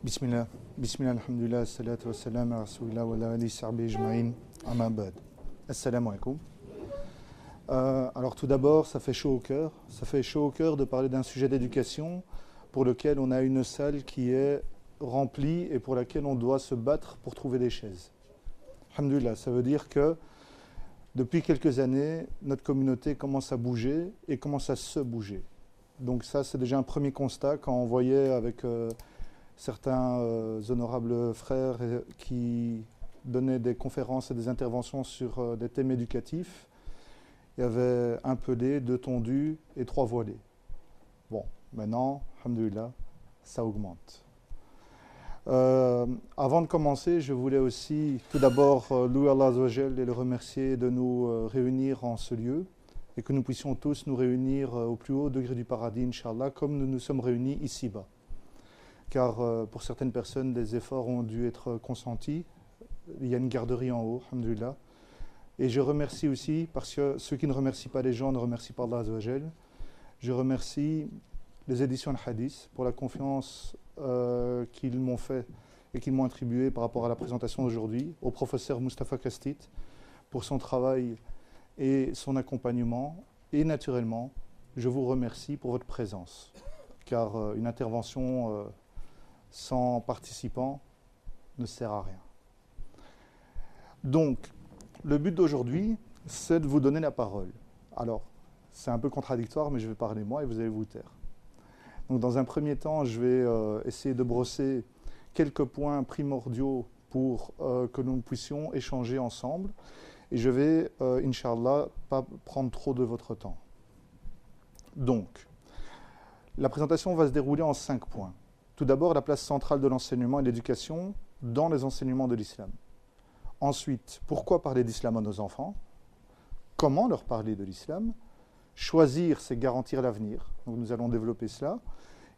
Bismillah, Bismillah, alhamdulillah, salatu wassalam, ala rasulillah, wa ala alihi sahbihi ajma'in, amma ba'd. Assalamu alaikum. Alors tout d'abord, ça fait chaud au cœur de parler d'un sujet d'éducation pour lequel on a une salle qui est remplie et pour laquelle on doit se battre pour trouver des chaises. Alhamdulillah, ça veut dire que depuis quelques années, notre communauté commence à bouger et commence à se bouger. Donc ça, c'est déjà un premier constat quand on voyait avec certains honorables frères qui donnaient des conférences et des interventions sur des thèmes éducatifs. Il y avait un pelé, deux tondus et trois voilés. Bon, maintenant, alhamdoulilah, ça augmente. Avant de commencer, je voulais aussi tout d'abord louer Allah Azza wa Jal et le remercier de nous réunir en ce lieu et que nous puissions tous nous réunir au plus haut degré du paradis, Inch'Allah, comme nous nous sommes réunis ici-bas. Car pour certaines personnes, des efforts ont dû être consentis. Il y a une garderie en haut, alhamdoulilah. Et je remercie aussi, parce que ceux qui ne remercient pas les gens ne remercient pas Allah Azza wa Jal. Je remercie les éditions Al-Hadith pour la confiance qu'ils m'ont fait et qu'ils m'ont attribuée par rapport à la présentation d'aujourd'hui, au professeur Mustafa Kastit pour son travail et son accompagnement. Et naturellement, je vous remercie pour votre présence, car une intervention sans participants ne sert à rien. Donc, le but d'aujourd'hui, c'est de vous donner la parole. Alors, c'est un peu contradictoire, mais je vais parler moi et vous allez vous taire. Donc, dans un premier temps, je vais essayer de brosser quelques points primordiaux pour que nous puissions échanger ensemble. Et je vais, Inch'Allah, pas prendre trop de votre temps. Donc, la présentation va se dérouler en 5 points. Tout d'abord, la place centrale de l'enseignement et de l'éducation dans les enseignements de l'islam. Ensuite, pourquoi parler d'islam à nos enfants? Comment leur parler de l'islam? Choisir, c'est garantir l'avenir. Donc nous allons développer cela.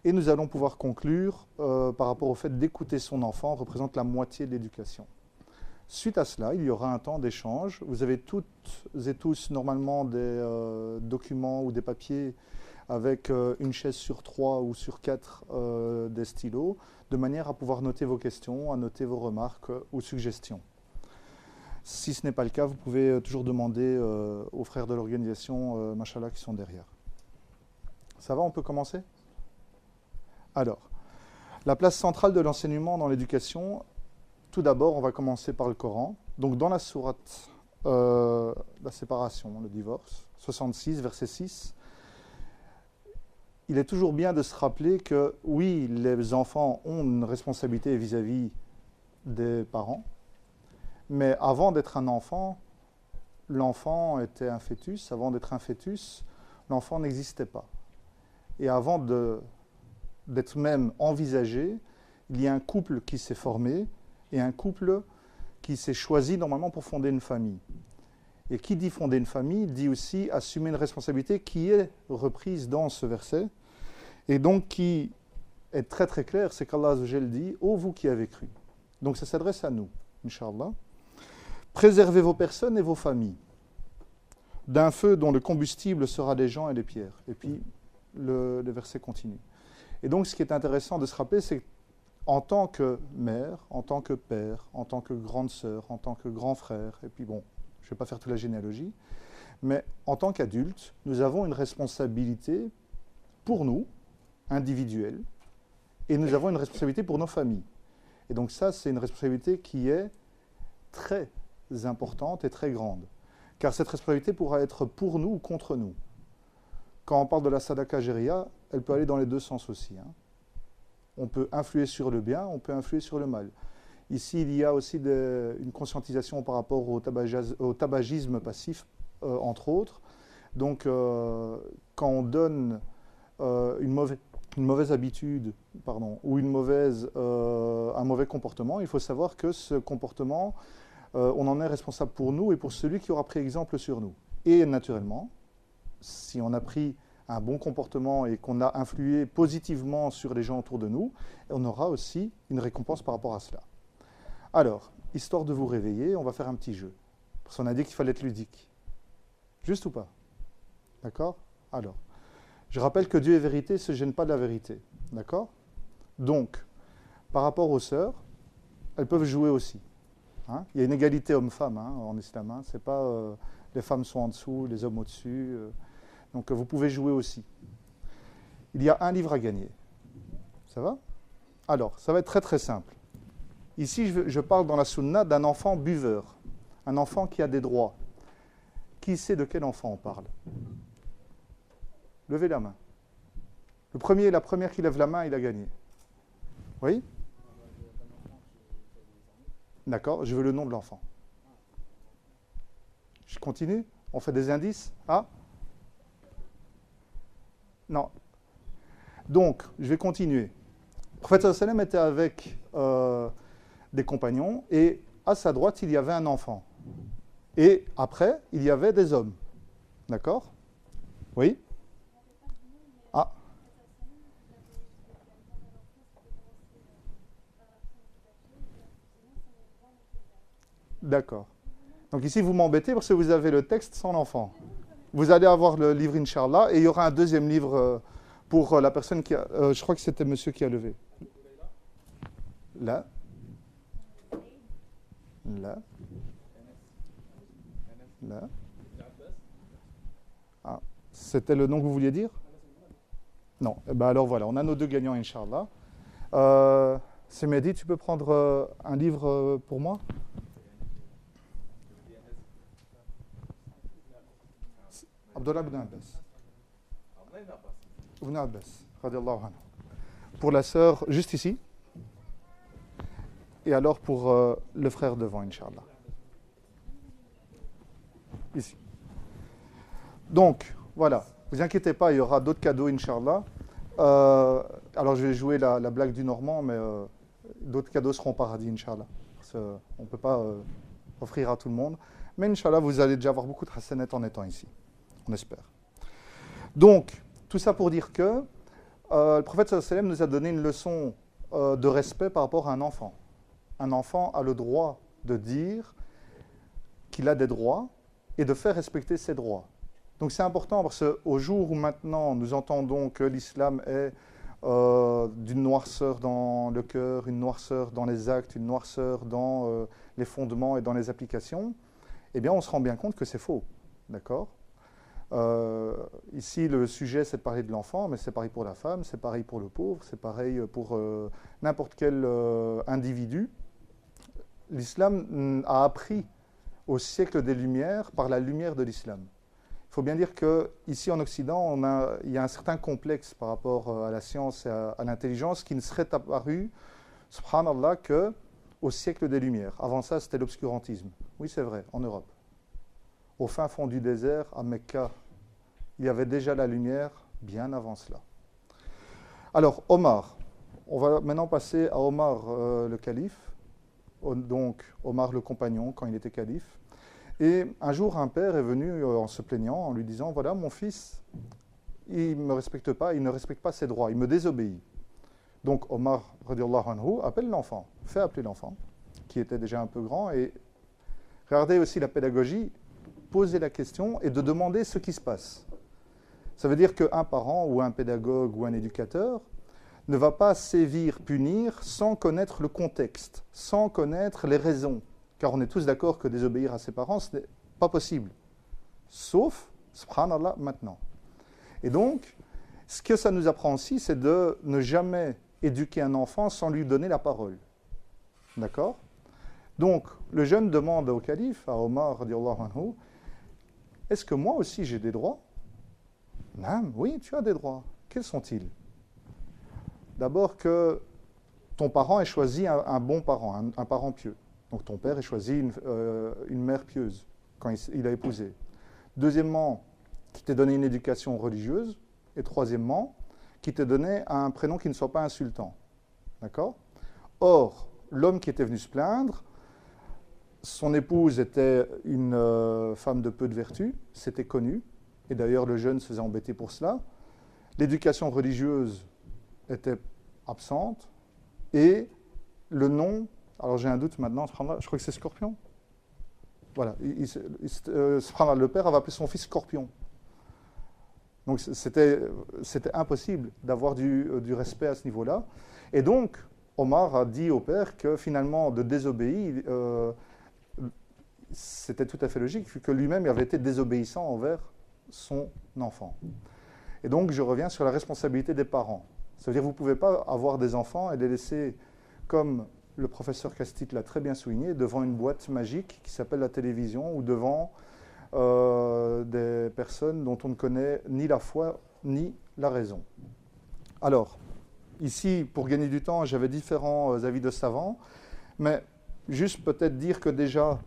Et nous allons pouvoir conclure par rapport au fait d'écouter son enfant représente la moitié de l'éducation. Suite à cela, il y aura un temps d'échange. Vous avez toutes et tous normalement des documents ou des papiers avec une chaise sur 3 ou sur 4 des stylos, de manière à pouvoir noter vos questions, à noter vos remarques ou suggestions. Si ce n'est pas le cas, vous pouvez toujours demander aux frères de l'organisation, machallah, qui sont derrière. Ça va, on peut commencer? Alors, la place centrale de l'enseignement dans l'éducation, tout d'abord, on va commencer par le Coran. Donc, dans la sourate, la séparation, le divorce, 66, verset 6, il est toujours bien de se rappeler que, oui, les enfants ont une responsabilité vis-à-vis des parents, mais avant d'être un enfant, l'enfant était un fœtus. Avant d'être un fœtus, l'enfant n'existait pas. Et avant d'être même envisagé, il y a un couple qui s'est formé et un couple qui s'est choisi normalement pour fonder une famille. Et qui dit fonder une famille, dit aussi assumer une responsabilité qui est reprise dans ce verset, et donc qui est très très clair, c'est qu'Allah Azza wa Jal dit « Ô vous qui avez cru ». Donc ça s'adresse à nous, Inch'Allah. Préservez vos personnes et vos familles d'un feu dont le combustible sera des gens et des pierres. Et puis le verset continue. Et donc ce qui est intéressant de se rappeler, c'est qu'en tant que mère, en tant que père, en tant que grande sœur, en tant que grand frère, et puis bon, je ne vais pas faire toute la généalogie, mais en tant qu'adulte, nous avons une responsabilité pour nous, individuelle, et nous avons une responsabilité pour nos familles. Et donc ça, c'est une responsabilité qui est très importante et très grande. Car cette responsabilité pourra être pour nous ou contre nous. Quand on parle de la sadaqa jariya, elle peut aller dans les deux sens aussi. On peut influer sur le bien, on peut influer sur le mal. Ici, il y a aussi une conscientisation par rapport au tabagisme passif, entre autres. Donc, quand on donne une mauvaise habitude, ou un mauvais comportement, il faut savoir que ce comportement, on en est responsable pour nous et pour celui qui aura pris exemple sur nous. Et naturellement, si on a pris un bon comportement et qu'on a influé positivement sur les gens autour de nous, on aura aussi une récompense par rapport à cela. Alors, histoire de vous réveiller, on va faire un petit jeu. Parce qu'on a dit qu'il fallait être ludique. Juste ou pas? D'accord? Alors, je rappelle que Dieu est vérité, ne se gêne pas de la vérité. D'accord? Donc, par rapport aux sœurs, elles peuvent jouer aussi. Hein. Il y a une égalité homme-femme en islam. Hein. C'est pas les femmes sont en dessous, les hommes au-dessus. Donc vous pouvez jouer aussi. Il y a un livre à gagner. Ça va? Alors, ça va être très très simple. Ici, je parle dans la sunna d'un enfant buveur. Un enfant qui a des droits. Qui sait de quel enfant on parle? Levez la main. La première qui lève la main, il a gagné. Oui? D'accord, je veux le nom de l'enfant. Je continue? On fait des indices? Ah? Non. Donc, je vais continuer. Le prophète sallam était avec des compagnons et à sa droite, il y avait un enfant. Et après, il y avait des hommes. D'accord? Oui? Ah. D'accord. Donc ici, vous m'embêtez parce que vous avez le texte sans l'enfant. Vous allez avoir le livre, Inch'Allah, et il y aura un deuxième livre pour la personne qui a... je crois que c'était monsieur qui a levé. Là. Là. Là. Ah, c'était le nom que vous vouliez dire? Non. Eh ben alors voilà, on a nos deux gagnants, Inch'Allah. C'est Mehdi, tu peux prendre un livre pour moi? Abdullah ibn Abbas. Ibn Abbas, radiallahu anhu. Pour la sœur, juste ici. Et alors pour le frère devant, Inch'Allah. Ici. Donc, voilà. Vous inquiétez pas, il y aura d'autres cadeaux, Inch'Allah. Alors, je vais jouer la blague du Normand, mais d'autres cadeaux seront au paradis, Inch'Allah. On ne peut pas offrir à tout le monde. Mais Inch'Allah, vous allez déjà avoir beaucoup de hasanat en étant ici. On espère. Donc, tout ça pour dire que le prophète sallallahu alayhi wa sallam nous a donné une leçon de respect par rapport à un enfant. Un enfant a le droit de dire qu'il a des droits et de faire respecter ses droits. Donc c'est important parce qu'au jour où maintenant nous entendons que l'islam est d'une noirceur dans le cœur, une noirceur dans les actes, une noirceur dans les fondements et dans les applications, eh bien on se rend bien compte que c'est faux. D'accord ? Ici, le sujet, c'est de parler de l'enfant, mais c'est pareil pour la femme, c'est pareil pour le pauvre, c'est pareil pour n'importe quel individu. L'islam a appris au siècle des Lumières par la lumière de l'islam. Il faut bien dire qu'ici en Occident, il y a un certain complexe par rapport à la science et à l'intelligence qui ne serait apparu, subhanallah, qu'au siècle des Lumières. Avant ça, c'était l'obscurantisme. Oui, c'est vrai, en Europe. Au fin fond du désert, à Mecca, il y avait déjà la lumière bien avant cela. Alors, Omar. On va maintenant passer à Omar le calife, donc Omar le compagnon quand il était calife. Et un jour, un père est venu en se plaignant, en lui disant, voilà, mon fils, il ne me respecte pas, il ne respecte pas ses droits, il me désobéit. Donc Omar, radiallahu anhu, appelle l'enfant, fait appeler l'enfant, qui était déjà un peu grand, et regardez aussi la pédagogie, poser la question et de demander ce qui se passe. Ça veut dire qu'un parent ou un pédagogue ou un éducateur ne va pas sévir, punir sans connaître le contexte, sans connaître les raisons. Car on est tous d'accord que désobéir à ses parents, ce n'est pas possible. Sauf, subhanallah, maintenant. Et donc, ce que ça nous apprend aussi, c'est de ne jamais éduquer un enfant sans lui donner la parole. D'accord ? Donc, le jeune demande au calife, à Omar, radiallahu anhu, est-ce que moi aussi j'ai des droits ? Non, oui, tu as des droits. Quels sont-ils ? D'abord que ton parent ait choisi un bon parent, un parent pieux. Donc ton père ait choisi une mère pieuse quand il a épousé. Deuxièmement, qu'il t'ait donné une éducation religieuse. Et troisièmement, qu'il t'ait donné un prénom qui ne soit pas insultant. D'accord ? Or, l'homme qui était venu se plaindre, son épouse était une femme de peu de vertu, c'était connu. Et d'ailleurs, le jeune se faisait embêter pour cela. L'éducation religieuse était absente. Et le nom, alors j'ai un doute maintenant, je crois que c'est Scorpion. Voilà, le père avait appelé son fils Scorpion. Donc c'était impossible d'avoir du respect à ce niveau-là. Et donc, Omar a dit au père que finalement de désobéir, c'était tout à fait logique, vu que lui-même avait été désobéissant envers son enfant. Et donc je reviens sur la responsabilité des parents. Ça veut dire que vous ne pouvez pas avoir des enfants et les laisser, comme le professeur Castit l'a très bien souligné, devant une boîte magique qui s'appelle la télévision ou devant des personnes dont on ne connaît ni la foi ni la raison. Alors, ici, pour gagner du temps, j'avais différents avis de savants, mais juste peut-être dire que déjà,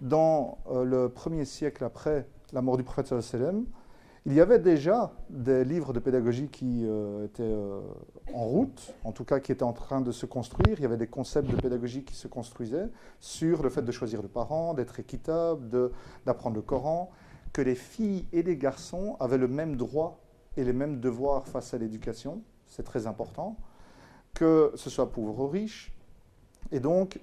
dans le 1er siècle après la mort du prophète sallallahu alayhi wa sallam, il y avait déjà des livres de pédagogie qui étaient en route, en tout cas qui étaient en train de se construire. Il y avait des concepts de pédagogie qui se construisaient sur le fait de choisir le parent, d'être équitable, d'apprendre le Coran, que les filles et les garçons avaient le même droit et les mêmes devoirs face à l'éducation, c'est très important, que ce soit pauvre ou riche, et donc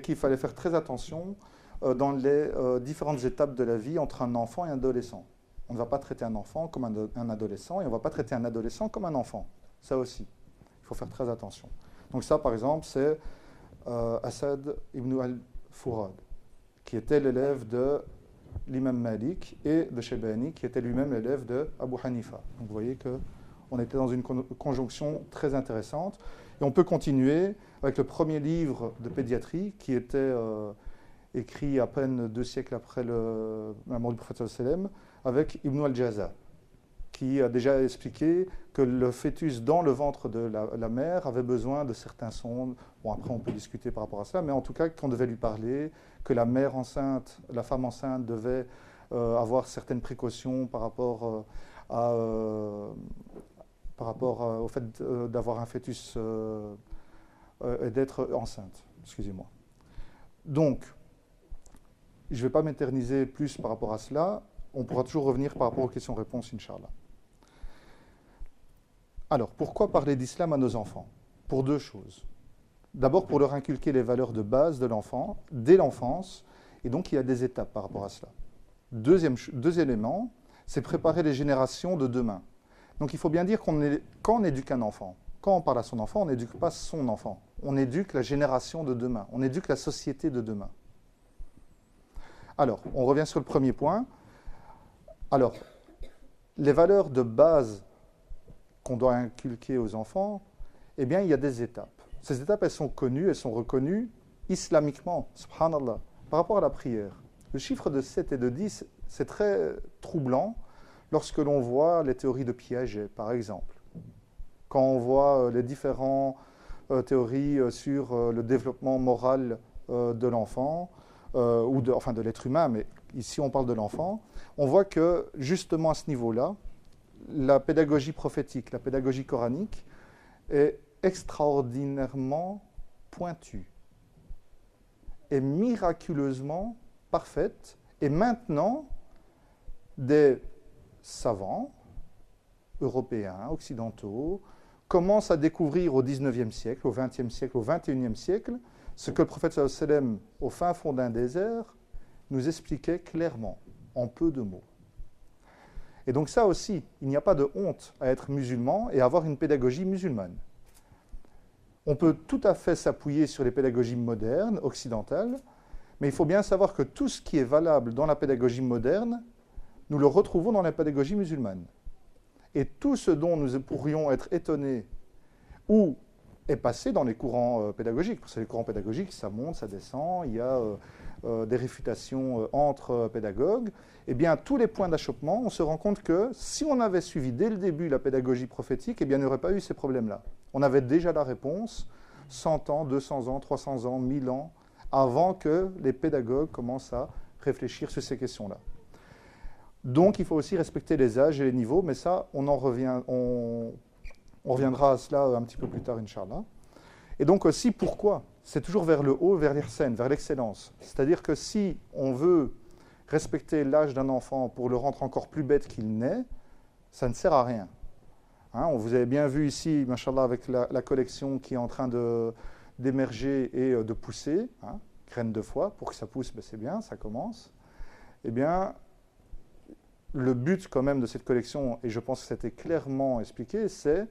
qu'il fallait faire très attention dans les différentes étapes de la vie entre un enfant et un adolescent. On ne va pas traiter un enfant comme un adolescent et on ne va pas traiter un adolescent comme un enfant. Ça aussi, il faut faire très attention. Donc ça, par exemple, c'est Asad ibn al-Furad, qui était l'élève de l'imam Malik, et de Shaybani, qui était lui-même l'élève de Abu Hanifa. Donc vous voyez qu'on était dans une conjonction très intéressante. Et on peut continuer avec le premier livre de pédiatrie, qui était écrit à peine 2 siècles après la mort du prophète sallallahu alayhi wa sallam, avec Ibn al-Jaza, qui a déjà expliqué que le fœtus dans le ventre de la mère avait besoin de certains sons. Bon, après, on peut discuter par rapport à ça, mais en tout cas, qu'on devait lui parler, que la mère enceinte, la femme enceinte devait avoir certaines précautions par rapport au fait d'avoir un fœtus et d'être enceinte. Excusez-moi. Donc, je ne vais pas m'éterniser plus par rapport à cela. On pourra toujours revenir par rapport aux questions-réponses, Inch'Allah. Alors, pourquoi parler d'islam à nos enfants? Pour 2 choses. D'abord, pour leur inculquer les valeurs de base de l'enfant, dès l'enfance, et donc il y a des étapes par rapport à cela. Deux éléments, c'est préparer les générations de demain. Donc il faut bien dire quand on éduque un enfant, quand on parle à son enfant, on n'éduque pas son enfant. On éduque la génération de demain, on éduque la société de demain. Alors, on revient sur le premier point. Alors, les valeurs de base qu'on doit inculquer aux enfants, eh bien, il y a des étapes. Ces étapes, elles sont connues, elles sont reconnues islamiquement, subhanallah, par rapport à la prière. Le chiffre de 7 et de 10, c'est très troublant lorsque l'on voit les théories de Piaget, par exemple. Quand on voit les différentes théories sur le développement moral de l'enfant, ou de l'être humain, mais ici on parle de l'enfant, on voit que justement à ce niveau-là, la pédagogie prophétique, la pédagogie coranique est extraordinairement pointue et miraculeusement parfaite. Et maintenant, des savants européens, occidentaux, commencent à découvrir au XIXe siècle, au XXe siècle, au XXIe siècle, ce que le prophète sallallahu alayhi wa sallam, au fin fond d'un désert, nous expliquait clairement, en peu de mots. Et donc ça aussi, il n'y a pas de honte à être musulman et à avoir une pédagogie musulmane. On peut tout à fait s'appuyer sur les pédagogies modernes, occidentales, mais il faut bien savoir que tout ce qui est valable dans la pédagogie moderne, nous le retrouvons dans la pédagogie musulmane. Et tout ce dont nous pourrions être étonnés ou est passé dans les courants pédagogiques, parce que les courants pédagogiques, ça monte, ça descend, il y a des réfutations entre pédagogues, eh bien, tous les points d'achoppement, on se rend compte que si on avait suivi dès le début la pédagogie prophétique, eh bien, il n'y aurait pas eu ces problèmes-là. On avait déjà la réponse 100 ans, 200 ans, 300 ans, 1000 ans, avant que les pédagogues commencent à réfléchir sur ces questions-là. Donc, il faut aussi respecter les âges et les niveaux, mais ça, on reviendra à cela un petit peu plus tard, Inch'Allah. Et donc aussi, pourquoi? C'est toujours vers le haut, vers l'ihsan, vers l'excellence. C'est-à-dire que si on veut respecter l'âge d'un enfant pour le rendre encore plus bête qu'il n'est, ça ne sert à rien. Hein, vous avez bien vu ici, machallah, avec la collection qui est en train d'émerger et de pousser, hein, graines de foi, pour que ça pousse, ben c'est bien, ça commence. Eh bien, le but quand même de cette collection, et je pense que c'était clairement expliqué, c'est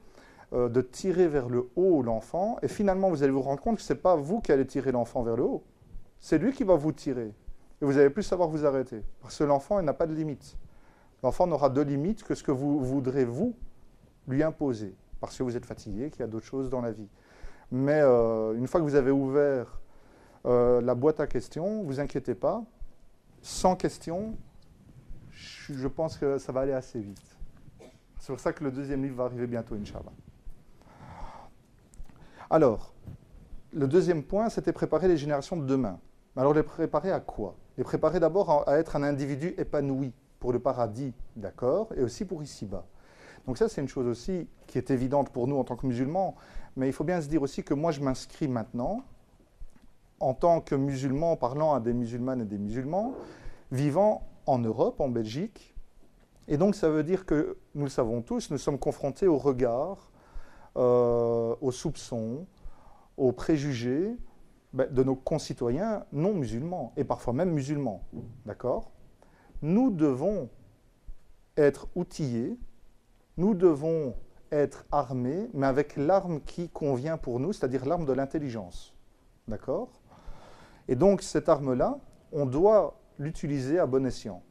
de tirer vers le haut l'enfant, et finalement vous allez vous rendre compte que ce n'est pas vous qui allez tirer l'enfant vers le haut, c'est lui qui va vous tirer. Et vous allez plus savoir vous arrêter. Parce que l'enfant, il n'a pas de limite. L'enfant n'aura de limite que ce que vous voudrez, vous, lui imposer. Parce que vous êtes fatigué, qu'il y a d'autres choses dans la vie. Mais une fois que vous avez ouvert la boîte à questions, ne vous inquiétez pas. Sans questions, je pense que ça va aller assez vite. C'est pour ça que le deuxième livre va arriver bientôt, Inch'Allah. Alors, le deuxième point, c'était préparer les générations de demain. Alors, les préparer à quoi? Les préparer d'abord à être un individu épanoui pour le paradis, d'accord, et aussi pour ici-bas. Donc ça, c'est une chose aussi qui est évidente pour nous en tant que musulmans, mais il faut bien se dire aussi que moi, je m'inscris maintenant en tant que musulman, parlant à des musulmanes et des musulmans, vivant en Europe, en Belgique. Et donc, ça veut dire que, nous le savons tous, nous sommes confrontés aux regards, aux soupçons, aux préjugés de nos concitoyens non musulmans, et parfois même musulmans. D'accord? Nous devons être outillés, nous devons être armés, mais avec l'arme qui convient pour nous, c'est-à-dire l'arme de l'intelligence. D'accord? Et donc, cette arme-là, on doit l'utiliser à bon escient.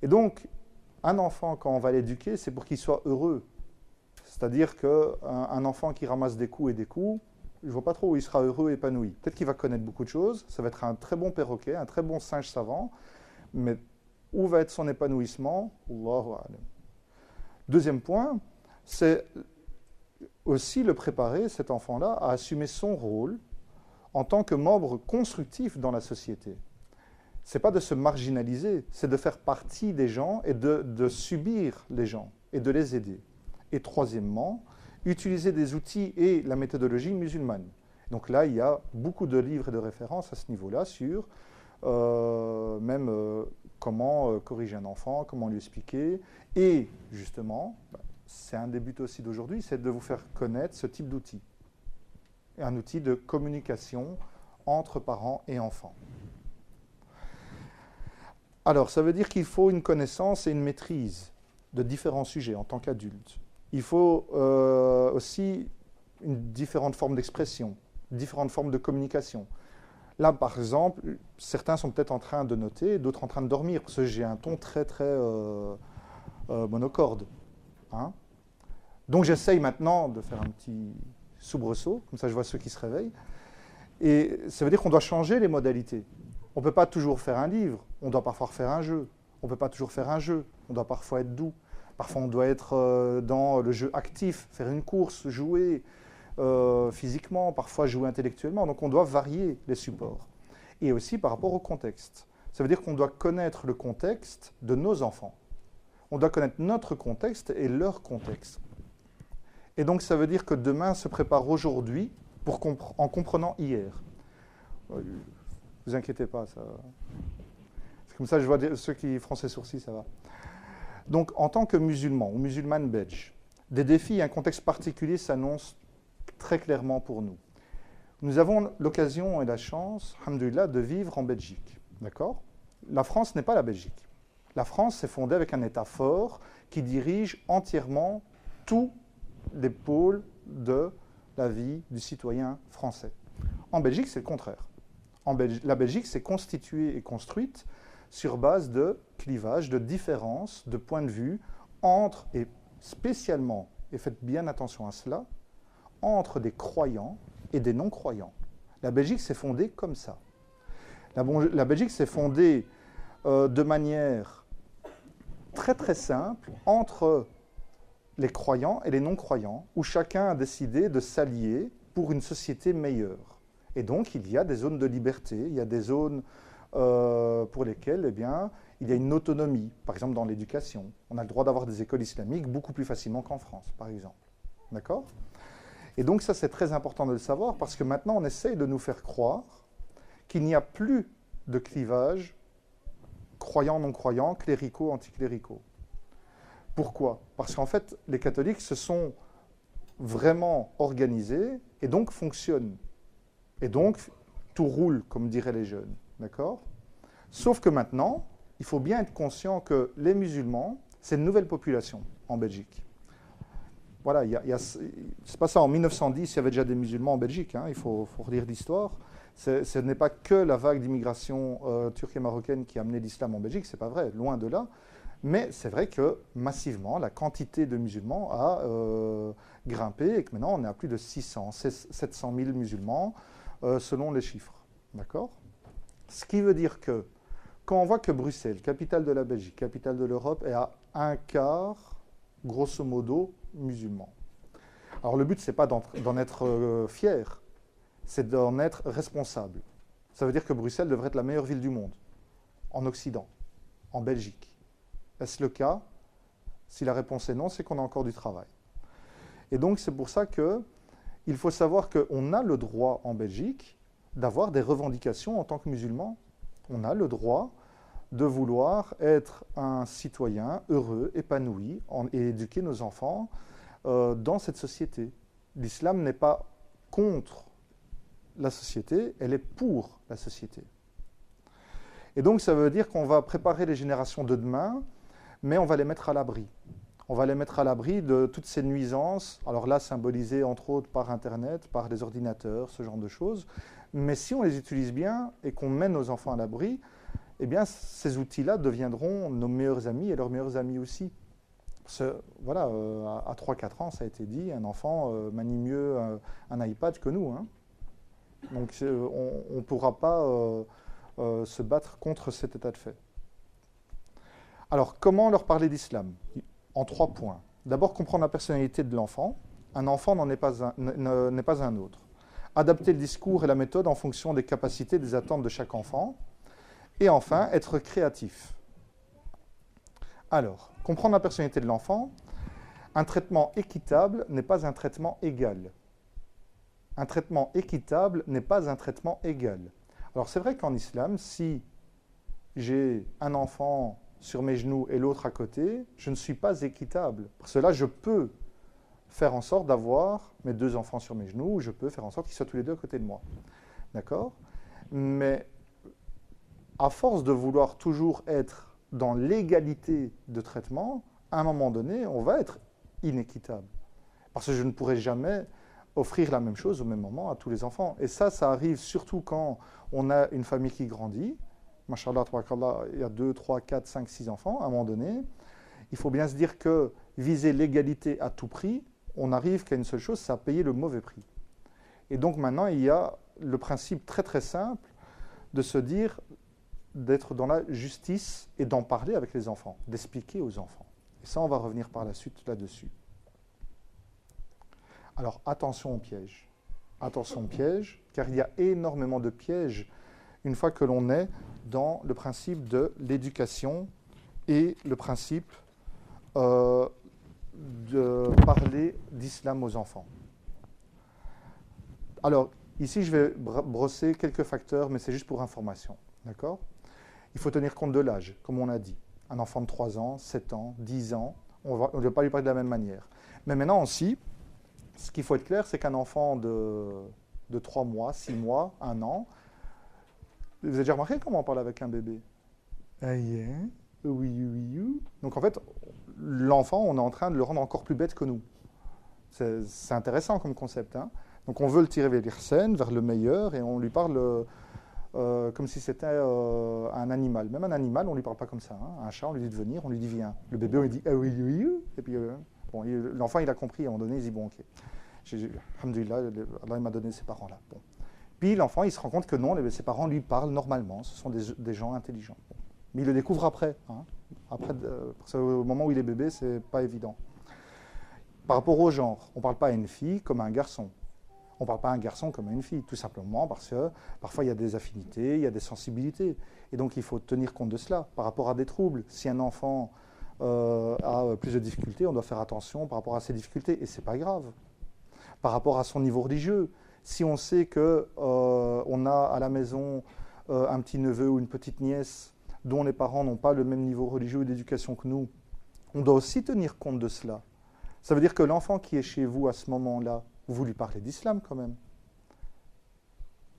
Et donc, un enfant, quand on va l'éduquer, c'est pour qu'il soit heureux. C'est-à-dire qu'un enfant qui ramasse des coups et des coups, je ne vois pas trop où il sera heureux et épanoui. Peut-être qu'il va connaître beaucoup de choses, ça va être un très bon perroquet, un très bon singe savant, mais où va être son épanouissement? Allahu a'lam. Deuxième point, c'est aussi le préparer, cet enfant-là, à assumer son rôle en tant que membre constructif dans la société. Ce n'est pas de se marginaliser, c'est de faire partie des gens et de subir les gens et de les aider. Et troisièmement, utiliser des outils et la méthodologie musulmane. Donc là, il y a beaucoup de livres et de références à ce niveau-là sur comment corriger un enfant, comment lui expliquer. Et justement, c'est un des buts aussi d'aujourd'hui, c'est de vous faire connaître ce type d'outil. Un outil de communication entre parents et enfants. Alors, ça veut dire qu'il faut une connaissance et une maîtrise de différents sujets en tant qu'adulte. Il faut aussi une différente forme d'expression, différentes formes de communication. Là, par exemple, certains sont peut-être en train de noter, d'autres en train de dormir, parce que j'ai un ton très, très monocorde. Hein? Donc, j'essaye maintenant de faire un petit soubresaut, comme ça je vois ceux qui se réveillent. Et ça veut dire qu'on doit changer les modalités. On ne peut pas toujours faire un livre, on doit parfois faire un jeu. On ne peut pas toujours faire un jeu, on doit parfois être doux. Parfois, on doit être dans le jeu actif, faire une course, jouer physiquement, parfois jouer intellectuellement. Donc, on doit varier les supports. Et aussi par rapport au contexte. Ça veut dire qu'on doit connaître le contexte de nos enfants. On doit connaître notre contexte et leur contexte. Et donc, ça veut dire que demain se prépare aujourd'hui en comprenant hier. Ne vous inquiétez pas, ça... c'est comme ça que je vois ceux qui froncent les sourcils, ça va. Donc, en tant que musulman ou musulmane belge, des défis et un contexte particulier s'annoncent très clairement pour nous. Nous avons l'occasion et la chance, alhamdoulilah, de vivre en Belgique. D'accord? La France n'est pas la Belgique. La France s'est fondée avec un État fort qui dirige entièrement tous les pôles de la vie du citoyen français. En Belgique, c'est le contraire. La Belgique s'est constituée et construite sur base de clivages, de différences, de points de vue entre, et spécialement, et faites bien attention à cela, entre des croyants et des non-croyants. La Belgique s'est fondée comme ça. La Belgique s'est fondée de manière très très simple entre les croyants et les non-croyants, où chacun a décidé de s'allier pour une société meilleure. Et donc, il y a des zones de liberté, il y a des zones pour lesquelles eh bien, il y a une autonomie. Par exemple, dans l'éducation, on a le droit d'avoir des écoles islamiques beaucoup plus facilement qu'en France, par exemple. D'accord ? Et donc, ça, c'est très important de le savoir, parce que maintenant, on essaye de nous faire croire qu'il n'y a plus de clivage croyants, non-croyants, cléricaux, anticléricaux. Pourquoi? Parce qu'en fait, les catholiques se sont vraiment organisés et donc fonctionnent. Et donc, tout roule, comme diraient les jeunes. D'accord? Sauf que maintenant, il faut bien être conscient que les musulmans, c'est une nouvelle population en Belgique. voilà, c'est pas ça. En 1910, il y avait déjà des musulmans en Belgique. Hein, il faut relire l'histoire. Ce n'est pas que la vague d'immigration turque et marocaine qui a amené l'islam en Belgique, c'est pas vrai, loin de là. Mais c'est vrai que massivement, la quantité de musulmans a grimpé et que maintenant on est à plus de 600, 700 000 musulmans selon les chiffres. D'accord ? Ce qui veut dire que quand on voit que Bruxelles, capitale de la Belgique, capitale de l'Europe, est à un quart, grosso modo, musulmans. Alors le but, ce n'est pas d'en être fier, c'est d'en être responsable. Ça veut dire que Bruxelles devrait être la meilleure ville du monde, en Occident, en Belgique. Est-ce le cas? Si la réponse est non, c'est qu'on a encore du travail. Et donc c'est pour ça qu'il faut savoir qu'on a le droit en Belgique d'avoir des revendications en tant que musulmans. On a le droit de vouloir être un citoyen heureux, épanoui et éduquer nos enfants dans cette société. L'islam n'est pas contre la société, elle est pour la société. Et donc ça veut dire qu'on va préparer les générations de demain, mais on va les mettre à l'abri. On va les mettre à l'abri de toutes ces nuisances, alors là symbolisées entre autres par Internet, par les ordinateurs, ce genre de choses. Mais si on les utilise bien et qu'on met nos enfants à l'abri, eh bien ces outils-là deviendront nos meilleurs amis et leurs meilleurs amis aussi. Voilà, à 3-4 ans, ça a été dit, un enfant manie mieux un iPad que nous. Hein. Donc on ne pourra pas se battre contre cet état de fait. Alors, comment leur parler d'islam? En 3 points. D'abord, comprendre la personnalité de l'enfant. Un enfant n'est pas un autre. Adapter le discours et la méthode en fonction des capacités, des attentes de chaque enfant. Et enfin, être créatif. Alors, comprendre la personnalité de l'enfant. Un traitement équitable n'est pas un traitement égal. Un traitement équitable n'est pas un traitement égal. Alors, c'est vrai qu'en islam, si j'ai un enfant sur mes genoux et l'autre à côté, je ne suis pas équitable. Pour cela, je peux faire en sorte d'avoir mes 2 enfants sur mes genoux, ou je peux faire en sorte qu'ils soient tous les 2 à côté de moi. D'accord? Mais à force de vouloir toujours être dans l'égalité de traitement, à un moment donné, on va être inéquitable. Parce que je ne pourrai jamais offrir la même chose au même moment à tous les enfants. Et ça arrive surtout quand on a une famille qui grandit. Mashallah, il y a 2, 3, 4, 5, 6 enfants. À un moment donné, il faut bien se dire que viser l'égalité à tout prix, on n'arrive qu'à une seule chose, c'est à payer le mauvais prix. Et donc maintenant, il y a le principe très très simple de se dire, d'être dans la justice et d'en parler avec les enfants, d'expliquer aux enfants. Et ça, on va revenir par la suite là-dessus. Alors, attention aux pièges. Attention aux pièges, car il y a énormément de pièges une fois que l'on est dans le principe de l'éducation et le principe de parler d'islam aux enfants. Alors, ici, je vais brosser quelques facteurs, mais c'est juste pour information. D'accord ? Il faut tenir compte de l'âge, comme on a dit. Un enfant de 3 ans, 7 ans, 10 ans, on ne va pas lui parler de la même manière. Mais maintenant aussi, ce qu'il faut être clair, c'est qu'un enfant de 3 mois, 6 mois, 1 an, vous avez déjà remarqué comment on parle avec un bébé? Ah yeah, oui, oui, oui. Donc en fait, l'enfant, on est en train de le rendre encore plus bête que nous. C'est intéressant comme concept. Hein. Donc on veut le tirer vers l'irsen, vers le meilleur, et on lui parle comme si c'était un animal. Même un animal, on ne lui parle pas comme ça. Hein. Un chat, on lui dit de venir, on lui dit viens. Le bébé, on lui dit ah oui, oui, oui. Et puis bon, l'enfant, il a compris, à un moment donné, il dit bon, ok. Alhamdulillah, Allah m'a donné ces parents-là. Bon. Puis l'enfant, il se rend compte que non, ses parents lui parlent normalement, ce sont des gens intelligents. Bon. Mais il le découvre après. Hein. Après au moment où il est bébé, c'est pas évident. Par rapport au genre, on ne parle pas à une fille comme à un garçon. On ne parle pas à un garçon comme à une fille, tout simplement parce que parfois il y a des affinités, il y a des sensibilités. Et donc il faut tenir compte de cela. Par rapport à des troubles, si un enfant a plus de difficultés, on doit faire attention par rapport à ses difficultés, et ce n'est pas grave. Par rapport à son niveau religieux, si on sait qu'on a à la maison un petit neveu ou une petite nièce dont les parents n'ont pas le même niveau religieux ou d'éducation que nous, on doit aussi tenir compte de cela. Ça veut dire que l'enfant qui est chez vous à ce moment-là, vous lui parlez d'islam quand même.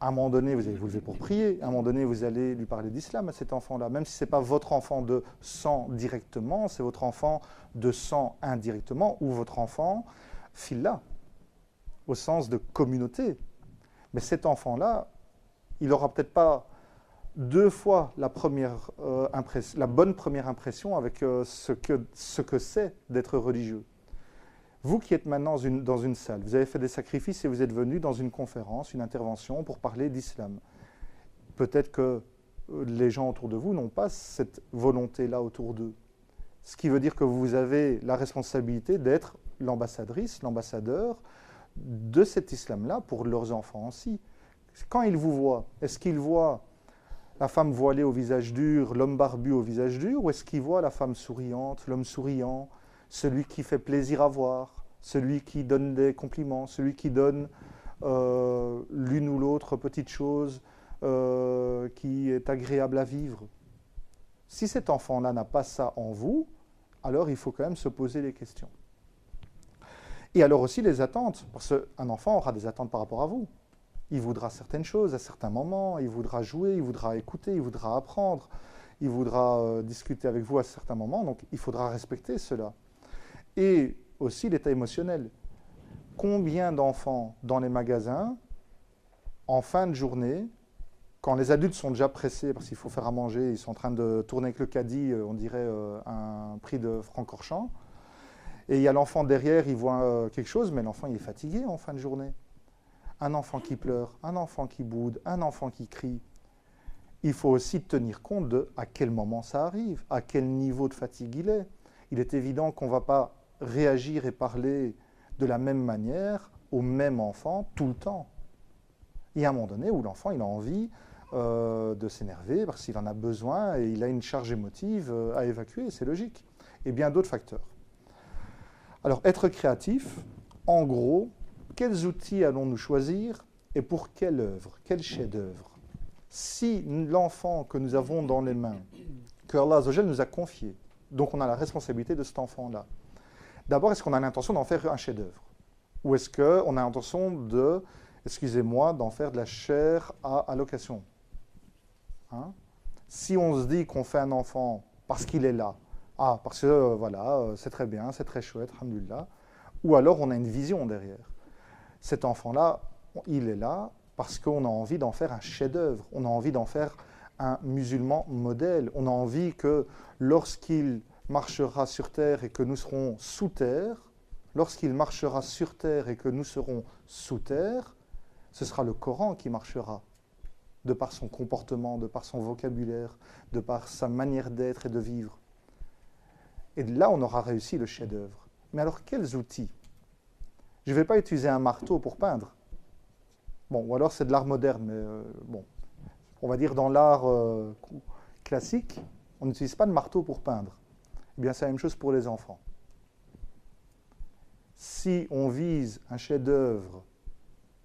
À un moment donné, vous allez vous lever pour prier. À un moment donné, vous allez lui parler d'islam à cet enfant-là. Même si ce n'est pas votre enfant de sang directement, c'est votre enfant de sang indirectement, ou votre enfant phila, au sens de communauté. Mais cet enfant-là, il n'aura peut-être pas 2 fois la bonne première impression avec ce que c'est d'être religieux. Vous qui êtes maintenant dans une salle, vous avez fait des sacrifices et vous êtes venu dans une conférence, une intervention pour parler d'islam. Peut-être que les gens autour de vous n'ont pas cette volonté-là autour d'eux. Ce qui veut dire que vous avez la responsabilité d'être l'ambassadrice, l'ambassadeur de cet islam-là pour leurs enfants aussi. Quand ils vous voient, est-ce qu'ils voient la femme voilée au visage dur, l'homme barbu au visage dur, ou est-ce qu'ils voient la femme souriante, l'homme souriant, celui qui fait plaisir à voir, celui qui donne des compliments, celui qui donne l'une ou l'autre petite chose qui est agréable à vivre? Si cet enfant-là n'a pas ça en vous, alors il faut quand même se poser des questions. Et alors aussi les attentes, parce qu'un enfant aura des attentes par rapport à vous. Il voudra certaines choses à certains moments, il voudra jouer, il voudra écouter, il voudra apprendre, il voudra discuter avec vous à certains moments, donc il faudra respecter cela. Et aussi l'état émotionnel. Combien d'enfants dans les magasins, en fin de journée, quand les adultes sont déjà pressés parce qu'il faut faire à manger, ils sont en train de tourner avec le caddie, on dirait un prix de Francorchamps, et il y a l'enfant derrière, il voit quelque chose, mais l'enfant il est fatigué en fin de journée. Un enfant qui pleure, un enfant qui boude, un enfant qui crie. Il faut aussi tenir compte de à quel moment ça arrive, à quel niveau de fatigue il est. Il est évident qu'on ne va pas réagir et parler de la même manière au même enfant tout le temps. Il y a un moment donné où l'enfant il a envie de s'énerver parce qu'il en a besoin et il a une charge émotive à évacuer, c'est logique. Et bien d'autres facteurs. Alors, être créatif, en gros, quels outils allons-nous choisir et pour quelle œuvre, quel chef-d'œuvre? Si l'enfant que nous avons dans les mains, que Allah Azza wa Jal nous a confié, donc on a la responsabilité de cet enfant-là, d'abord, est-ce qu'on a l'intention d'en faire un chef-d'œuvre? Ou est-ce qu'on a l'intention de, excusez-moi, d'en faire de la chair à location? Hein? Si on se dit qu'on fait un enfant parce qu'il est là, parce que voilà, c'est très bien, c'est très chouette, alhamdoulilah, ou alors on a une vision derrière. Cet enfant-là, il est là parce qu'on a envie d'en faire un chef-d'œuvre, on a envie d'en faire un musulman modèle, on a envie que lorsqu'il marchera sur terre et que nous serons sous terre, lorsqu'il marchera sur terre et que nous serons sous terre, ce sera le Coran qui marchera, de par son comportement, de par son vocabulaire, de par sa manière d'être et de vivre. Et là, on aura réussi le chef-d'œuvre. Mais alors, quels outils? Je ne vais pas utiliser un marteau pour peindre. Bon, ou alors c'est de l'art moderne, mais bon, on va dire dans l'art classique, on n'utilise pas de marteau pour peindre. Eh bien, c'est la même chose pour les enfants. Si on vise un chef-d'œuvre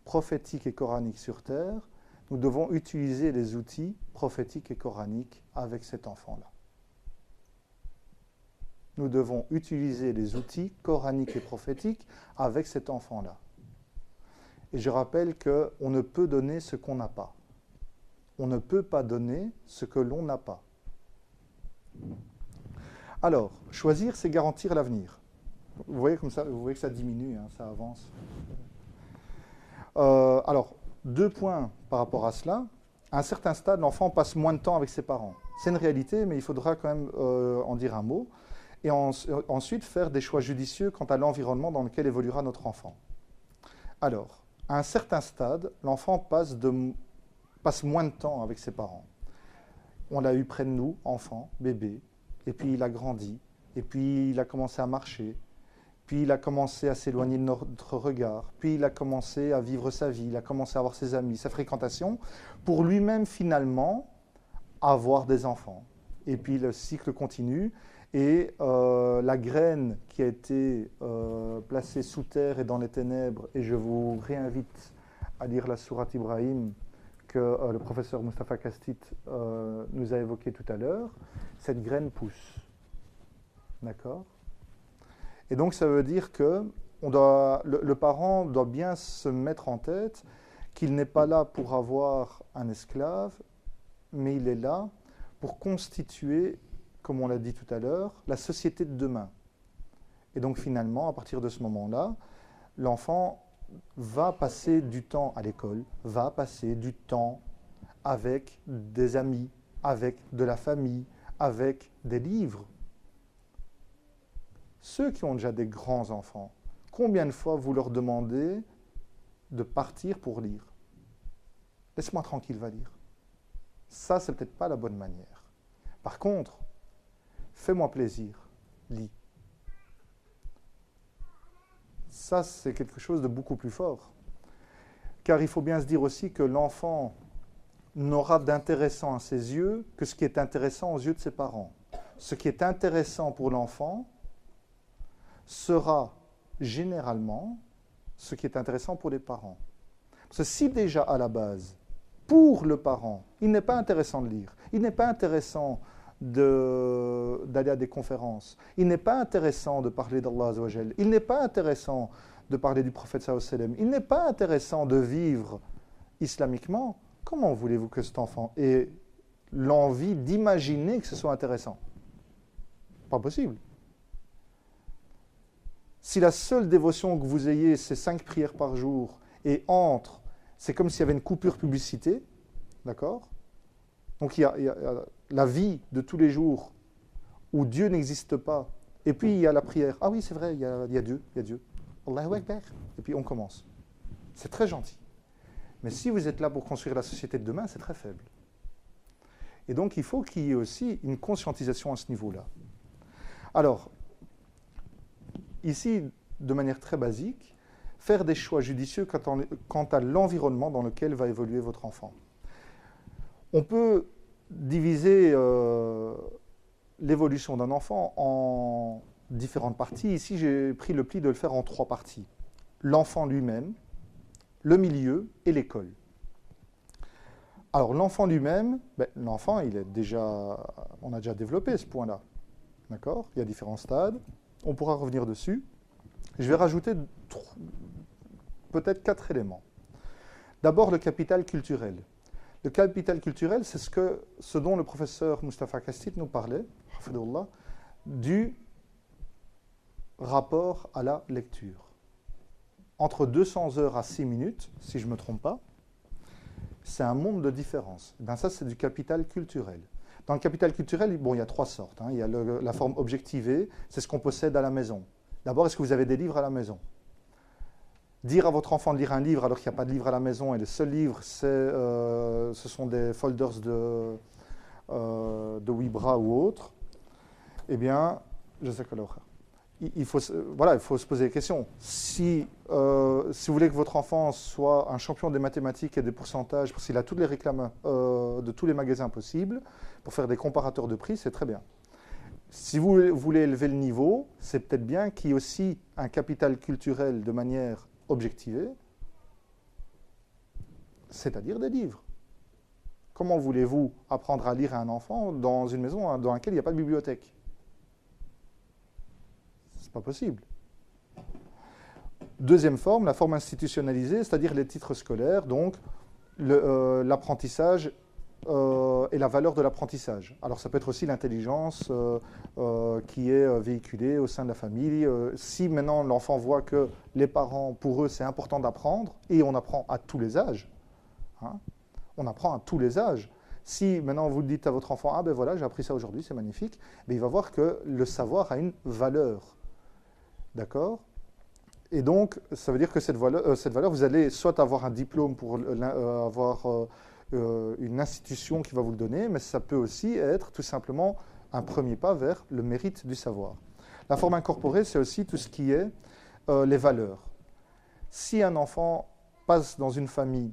prophétique et coranique sur terre, nous devons utiliser les outils prophétiques et coraniques avec cet enfant-là. Nous devons utiliser les outils coraniques et prophétiques avec cet enfant-là. Et je rappelle qu'on ne peut donner ce qu'on n'a pas. On ne peut pas donner ce que l'on n'a pas. Alors, choisir, c'est garantir l'avenir. Vous voyez comme ça, vous voyez que ça diminue, hein, ça avance. Alors, 2 points par rapport à cela. À un certain stade, l'enfant passe moins de temps avec ses parents. C'est une réalité, mais il faudra quand même en dire un mot. Et ensuite, faire des choix judicieux quant à l'environnement dans lequel évoluera notre enfant. Alors, à un certain stade, l'enfant passe moins de temps avec ses parents. On l'a eu près de nous, enfant, bébé, et puis il a grandi, et puis il a commencé à marcher, puis il a commencé à s'éloigner de notre regard, puis il a commencé à vivre sa vie, il a commencé à avoir ses amis, sa fréquentation, pour lui-même finalement avoir des enfants. Et puis le cycle continue, et la graine qui a été placée sous terre et dans les ténèbres, et je vous réinvite à lire la sourate Ibrahim que le professeur Mustafa Kastit nous a évoqué tout à l'heure, cette graine pousse. D'accord ? Et donc ça veut dire que le parent doit bien se mettre en tête qu'il n'est pas là pour avoir un esclave, mais il est là pour constituer, comme on l'a dit tout à l'heure, la société de demain. Et donc finalement, à partir de ce moment-là, l'enfant va passer du temps à l'école, va passer du temps avec des amis, avec de la famille, avec des livres. Ceux qui ont déjà des grands enfants, combien de fois vous leur demandez de partir pour lire? Laisse-moi tranquille, va lire. Ça, c'est peut-être pas la bonne manière. Par contre, fais-moi plaisir, lis. Ça, c'est quelque chose de beaucoup plus fort. Car il faut bien se dire aussi que l'enfant n'aura d'intéressant à ses yeux que ce qui est intéressant aux yeux de ses parents. Ce qui est intéressant pour l'enfant sera généralement ce qui est intéressant pour les parents. Parce que si déjà à la base, pour le parent, il n'est pas intéressant de lire, il n'est pas intéressant d'aller à des conférences, il n'est pas intéressant de parler d'Allah Azza wa Jal, il n'est pas intéressant de parler du prophète sallallahu alayhi wa sallam, il n'est pas intéressant de vivre islamiquement, comment voulez-vous que cet enfant ait l'envie d'imaginer que ce soit intéressant? Pas possible. Si la seule dévotion que vous ayez, c'est 5 prières par jour, et c'est comme s'il y avait une coupure publicité, d'accord? Donc il y a la vie de tous les jours où Dieu n'existe pas, et puis il y a la prière. Ah oui, c'est vrai, il y a Dieu, il y a Dieu. Allahu Akbar. Et puis on commence. C'est très gentil. Mais si vous êtes là pour construire la société de demain, c'est très faible. Et donc il faut qu'il y ait aussi une conscientisation à ce niveau-là. Alors, ici, de manière très basique, faire des choix judicieux quant à l'environnement dans lequel va évoluer votre enfant. On peut diviser l'évolution d'un enfant en différentes parties. Ici, j'ai pris le pli de le faire en 3 parties. L'enfant lui-même, le milieu et l'école. Alors, l'enfant lui-même, l'enfant, on a déjà développé ce point-là. D'accord? Il y a différents stades. On pourra revenir dessus. Je vais rajouter peut-être 4 éléments. D'abord, le capital culturel. Le capital culturel, c'est ce dont le professeur Mustafa Kastit nous parlait, du rapport à la lecture. Entre 200 heures à 6 minutes, si je ne me trompe pas, c'est un monde de différence. Ça, c'est du capital culturel. Dans le capital culturel, il y a 3 sortes. Il y a la forme objectivée, c'est ce qu'on possède à la maison. D'abord, est-ce que vous avez des livres à la maison? Dire à votre enfant de lire un livre alors qu'il n'y a pas de livre à la maison et le seul livre, ce sont des folders de Wibra ou autres, eh bien, je sais que il faut se poser des questions. Si vous voulez que votre enfant soit un champion des mathématiques et des pourcentages, parce qu'il a toutes les réclames de tous les magasins possibles, pour faire des comparateurs de prix, c'est très bien. Si vous voulez élever le niveau, c'est peut-être bien qu'il y ait aussi un capital culturel de manière objectivée, c'est-à-dire des livres. Comment voulez-vous apprendre à lire à un enfant dans une maison dans laquelle il n'y a pas de bibliothèque? C'est pas possible. Deuxième forme, la forme institutionnalisée, c'est-à-dire les titres scolaires, donc l'apprentissage et la valeur de l'apprentissage. Alors ça peut être aussi l'intelligence qui est véhiculée au sein de la famille. Si maintenant l'enfant voit que les parents, pour eux, c'est important d'apprendre, et on apprend à tous les âges, on apprend à tous les âges. Si maintenant vous dites à votre enfant, ah ben voilà, j'ai appris ça aujourd'hui, c'est magnifique, il va voir que le savoir a une valeur. D'accord? Et donc, ça veut dire que cette valeur, vous allez soit avoir un diplôme pour avoir une institution qui va vous le donner, mais ça peut aussi être tout simplement un premier pas vers le mérite du savoir. La forme incorporée, c'est aussi tout ce qui est les valeurs. Si un enfant passe dans une famille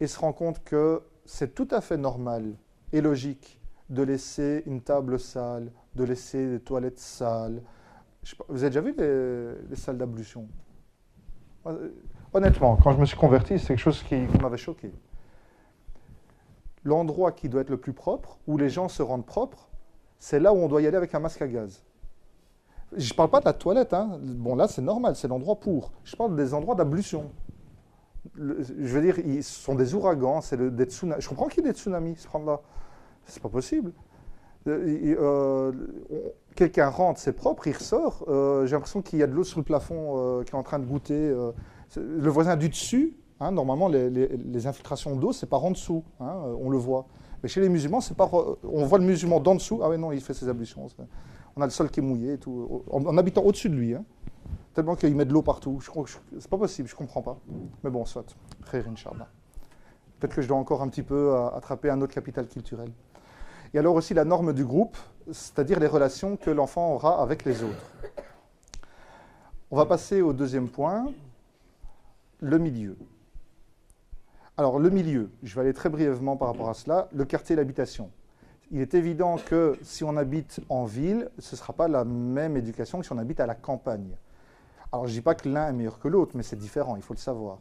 et se rend compte que c'est tout à fait normal et logique de laisser une table sale, de laisser des toilettes sales. Vous avez déjà vu les salles d'ablution? Honnêtement, quand je me suis converti, c'est quelque chose qui m'avait choqué. L'endroit qui doit être le plus propre, où les gens se rendent propres, c'est là où on doit y aller avec un masque à gaz. Je ne parle pas de la toilette, bon là c'est normal, c'est l'endroit pour. Je parle des endroits d'ablution. Je veux dire, ce sont des ouragans, c'est des tsunamis. Je comprends qu'il y ait des tsunamis, ce là. C'est pas possible. Quelqu'un rentre, c'est propre, il ressort. J'ai l'impression qu'il y a de l'eau sur le plafond qui est en train de goûter. Le voisin du dessus, hein, normalement, les infiltrations d'eau, c'est par en dessous, hein, on le voit. Mais chez les musulmans, c'est pas, on voit le musulman d'en dessous. Ah oui, non, il fait ses ablutions. On a le sol qui est mouillé et tout, en habitant au-dessus de lui. Hein, tellement qu'il met de l'eau partout. C'est pas possible, je comprends pas. Mais bon, soit. Khair, Inch'Allah. Peut-être que je dois encore un petit peu attraper un autre capital culturel. Et alors aussi la norme du groupe, c'est-à-dire les relations que l'enfant aura avec les autres. On va passer au deuxième point, le milieu. Alors le milieu, je vais aller très brièvement par rapport à cela, le quartier et l'habitation. Il est évident que si on habite en ville, ce ne sera pas la même éducation que si on habite à la campagne. Alors je ne dis pas que l'un est meilleur que l'autre, mais c'est différent, il faut le savoir.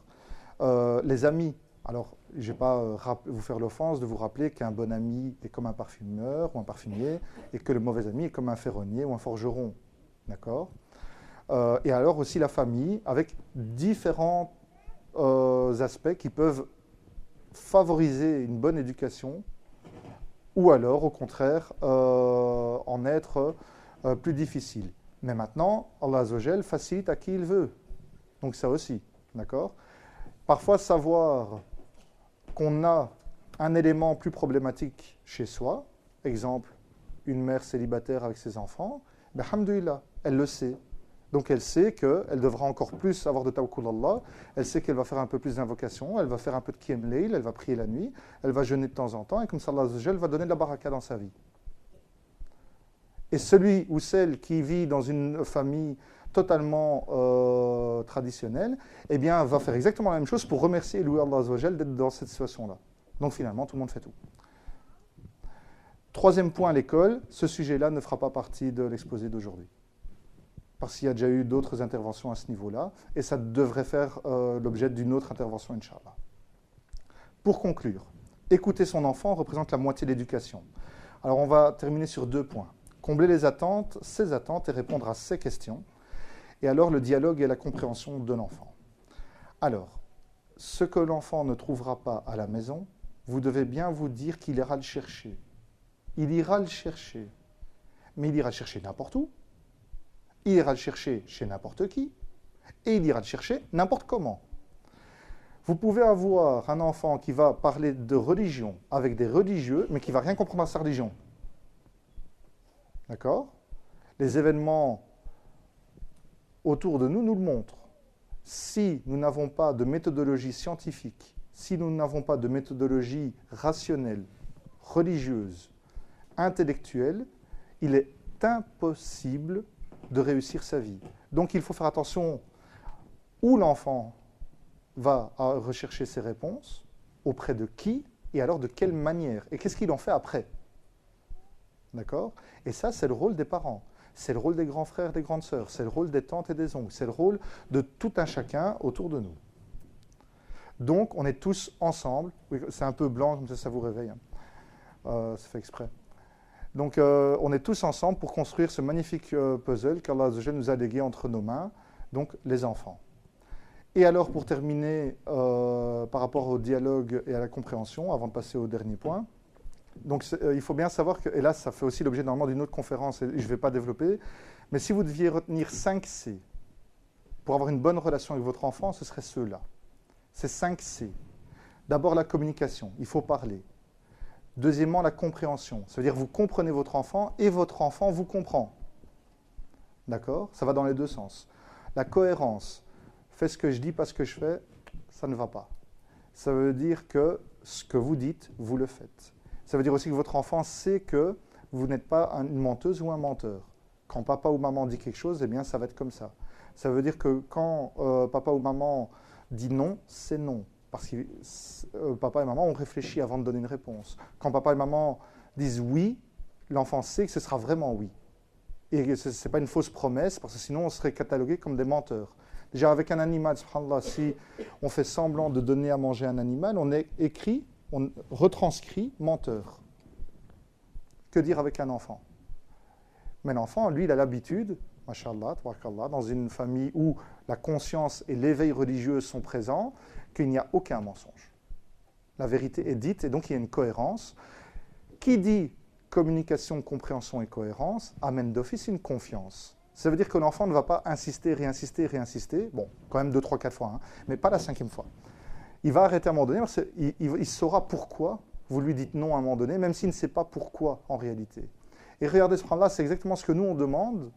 Les amis, alors je ne vais pas vous faire l'offense de vous rappeler qu'un bon ami est comme un parfumeur ou un parfumier, et que le mauvais ami est comme un ferronnier ou un forgeron. D'accord ? Et alors aussi la famille, avec différents aspects qui peuvent favoriser une bonne éducation, ou alors au contraire en être plus difficile. Mais maintenant, Allah Azzawajal facilite à qui il veut. Donc ça aussi, d'accord ? Parfois savoir qu'on a un élément plus problématique chez soi, exemple, une mère célibataire avec ses enfants, ben, alhamdoulilah, elle le sait. Donc elle sait qu'elle devra encore plus avoir de tawakkul Allah, elle sait qu'elle va faire un peu plus d'invocation, elle va faire un peu de qiyam layl, elle va prier la nuit, elle va jeûner de temps en temps, et comme ça Allah Azzawajal va donner de la baraka dans sa vie. Et celui ou celle qui vit dans une famille totalement traditionnelle, eh bien, va faire exactement la même chose pour remercier et louer Allah Azzawajal d'être dans cette situation-là. Donc finalement, tout le monde fait tout. Troisième point, l'école. Ce sujet-là ne fera pas partie de l'exposé d'aujourd'hui. Parce qu'il y a déjà eu d'autres interventions à ce niveau-là, et ça devrait faire l'objet d'une autre intervention, Inch'Allah. Pour conclure, écouter son enfant représente la moitié de l'éducation. Alors on va terminer sur 2 points. Combler les attentes, ses attentes, et répondre à ses questions. Et alors le dialogue et la compréhension de l'enfant. Alors, ce que l'enfant ne trouvera pas à la maison, vous devez bien vous dire qu'il ira le chercher. Il ira le chercher. Mais il ira le chercher n'importe où. Il ira le chercher chez n'importe qui. Et il ira le chercher n'importe comment. Vous pouvez avoir un enfant qui va parler de religion avec des religieux, mais qui ne va rien comprendre à sa religion. D'accord ? Les événements autour de nous nous le montrent. Si nous n'avons pas de méthodologie scientifique, si nous n'avons pas de méthodologie rationnelle, religieuse, intellectuelle, il est impossible de réussir sa vie. Donc il faut faire attention où l'enfant va rechercher ses réponses, auprès de qui, et alors de quelle manière, et qu'est-ce qu'il en fait après. D'accord ? Et ça, c'est le rôle des parents. C'est le rôle des grands frères, des grandes sœurs. C'est le rôle des tantes et des oncles. C'est le rôle de tout un chacun autour de nous. Donc, on est tous ensemble. Oui, c'est un peu blanc, comme ça vous réveille. Hein. C'est fait exprès. Donc, on est tous ensemble pour construire ce magnifique puzzle qu'Allah nous a légué entre nos mains, donc les enfants. Et alors, pour terminer, par rapport au dialogue et à la compréhension, avant de passer au dernier point, donc il faut bien savoir que, et là ça fait aussi l'objet normalement d'une autre conférence, et je ne vais pas développer, mais si vous deviez retenir 5 C pour avoir une bonne relation avec votre enfant, ce serait ceux-là. C'est 5 C. D'abord la communication, il faut parler. Deuxièmement la compréhension, ça veut dire vous comprenez votre enfant et votre enfant vous comprend. D'accord ? Ça va dans les deux sens. La cohérence, fais ce que je dis, pas ce que je fais, ça ne va pas. Ça veut dire que ce que vous dites, vous le faites. Ça veut dire aussi que votre enfant sait que vous n'êtes pas une menteuse ou un menteur. Quand papa ou maman dit quelque chose, eh bien ça va être comme ça. Ça veut dire que quand papa ou maman dit non, c'est non. Parce que papa et maman ont réfléchi avant de donner une réponse. Quand papa et maman disent oui, l'enfant sait que ce sera vraiment oui. Et ce n'est pas une fausse promesse, parce que sinon on serait catalogué comme des menteurs. Déjà avec un animal, subhanallah, si on fait semblant de donner à manger à un animal, on est écrit, on retranscrit menteur. Que dire avec un enfant ? Mais l'enfant, lui, il a l'habitude, mashallah, tabarakallah, dans une famille où la conscience et l'éveil religieux sont présents, qu'il n'y a aucun mensonge. La vérité est dite et donc il y a une cohérence. Qui dit communication, compréhension et cohérence amène d'office une confiance. Ça veut dire que l'enfant ne va pas insister, réinsister, réinsister, bon, quand même 2, 3, 4 fois, hein, mais pas la 5e fois. Il va arrêter à un moment donné, parce qu'il saura pourquoi vous lui dites non à un moment donné, même s'il ne sait pas pourquoi en réalité. Et regardez ce point-là, c'est exactement ce que nous on demande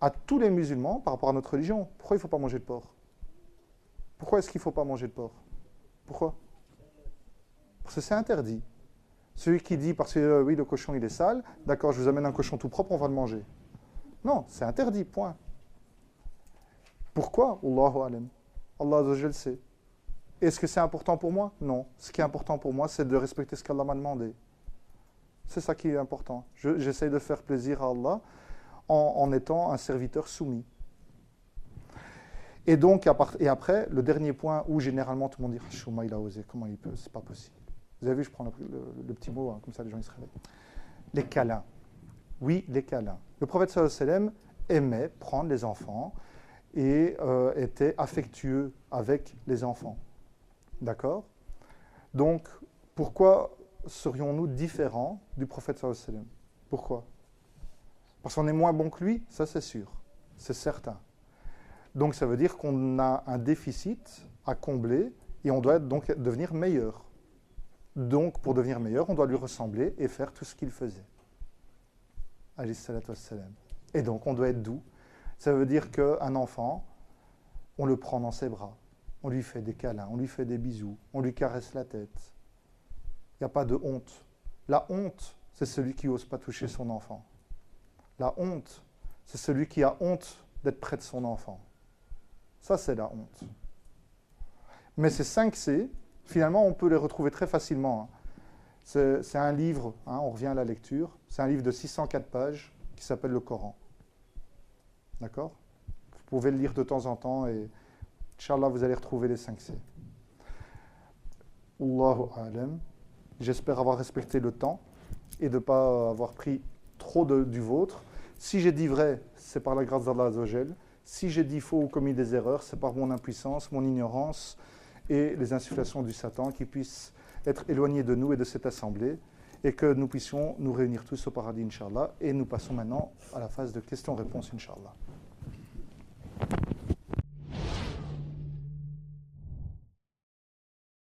à tous les musulmans par rapport à notre religion. Pourquoi il ne faut pas manger de porc? Pourquoi est-ce qu'il ne faut pas manger de porc? Pourquoi? Parce que c'est interdit. Celui qui dit, parce que oui, le cochon il est sale, d'accord, je vous amène un cochon tout propre, on va le manger. Non, c'est interdit, point. Pourquoi? Allahu alam. Allah Azza wa Jal sait. Est-ce que c'est important pour moi? Non. Ce qui est important pour moi, c'est de respecter ce qu'Allah m'a demandé. C'est ça qui est important. J'essaie de faire plaisir à Allah en étant un serviteur soumis. Et donc, et après, le dernier point où généralement tout le monde dit « Chouma, il a osé, comment il peut? C'est pas possible. » Vous avez vu, je prends le petit mot, hein, comme ça les gens ils se réveillent. Les câlins. Oui, les câlins. Le prophète sallallahu alayhi wa sallam aimait prendre les enfants et était affectueux avec les enfants. D'accord? Donc, pourquoi serions-nous différents du prophète sallallahu alayhi wa sallam? Pourquoi? Parce qu'on est moins bon que lui? Ça, c'est sûr. C'est certain. Donc, ça veut dire qu'on a un déficit à combler et on doit donc devenir meilleur. Donc, pour devenir meilleur, on doit lui ressembler et faire tout ce qu'il faisait. Alayhi salatu wassalam. Et donc, on doit être doux. Ça veut dire qu'un enfant, on le prend dans ses bras, on lui fait des câlins, on lui fait des bisous, on lui caresse la tête. Il n'y a pas de honte. La honte, c'est celui qui n'ose pas toucher son enfant. La honte, c'est celui qui a honte d'être près de son enfant. Ça, c'est la honte. Mais ces 5 C, finalement, on peut les retrouver très facilement. C'est un livre, hein, on revient à la lecture, c'est un livre de 604 pages qui s'appelle le Coran. D'accord? Vous pouvez le lire de temps en temps et, Inch'Allah, vous allez retrouver les 5 C. Allahu alam. J'espère avoir respecté le temps et de ne pas avoir pris trop du vôtre. Si j'ai dit vrai, c'est par la grâce d'Allah Azza wa Jal. Si j'ai dit faux ou commis des erreurs, c'est par mon impuissance, mon ignorance et les insufflations du Satan qui puissent être éloignés de nous et de cette assemblée et que nous puissions nous réunir tous au paradis, Inch'Allah. Et nous passons maintenant à la phase de questions-réponses, Inch'Allah.